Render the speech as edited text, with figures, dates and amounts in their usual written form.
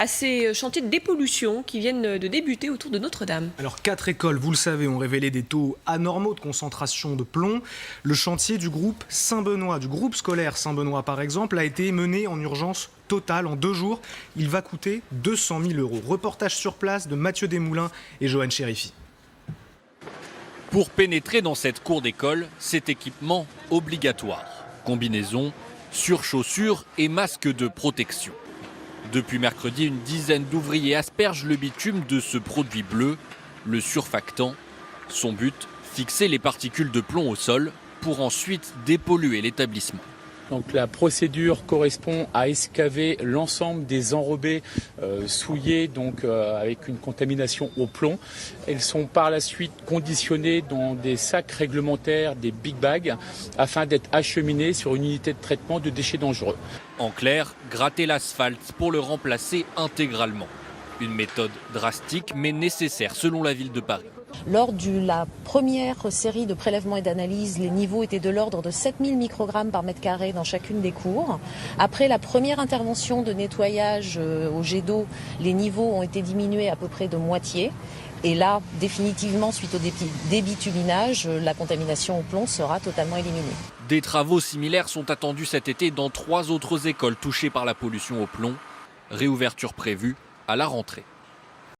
à ces chantiers de dépollution qui viennent de débuter autour de Notre-Dame. Alors 4 écoles, vous le savez, ont révélé des taux anormaux de concentration de plomb. Le chantier du groupe Saint-Benoît, du groupe scolaire Saint-Benoît par exemple, a été mené en urgence totale en 2 jours. Il va coûter 200 000 €. Reportage sur place de Mathieu Desmoulins et Johan Chérifi. Pour pénétrer dans cette cour d'école, c'est équipement obligatoire. Combinaison, surchaussures et masque de protection. Depuis mercredi, une dizaine d'ouvriers aspergent le bitume de ce produit bleu, le surfactant. Son but, fixer les particules de plomb au sol pour ensuite dépolluer l'établissement. Donc la procédure correspond à excaver l'ensemble des enrobés souillés avec une contamination au plomb. Elles sont par la suite conditionnées dans des sacs réglementaires, des big bags, afin d'être acheminées sur une unité de traitement de déchets dangereux. En clair, gratter l'asphalte pour le remplacer intégralement. Une méthode drastique mais nécessaire selon la ville de Paris. Lors de la première série de prélèvements et d'analyses, les niveaux étaient de l'ordre de 7000 microgrammes par mètre carré dans chacune des cours. Après la première intervention de nettoyage au jet d'eau, les niveaux ont été diminués à peu près de moitié. Et là, définitivement, suite au débituminage, la contamination au plomb sera totalement éliminée. Des travaux similaires sont attendus cet été dans 3 autres écoles touchées par la pollution au plomb. Réouverture prévue à la rentrée.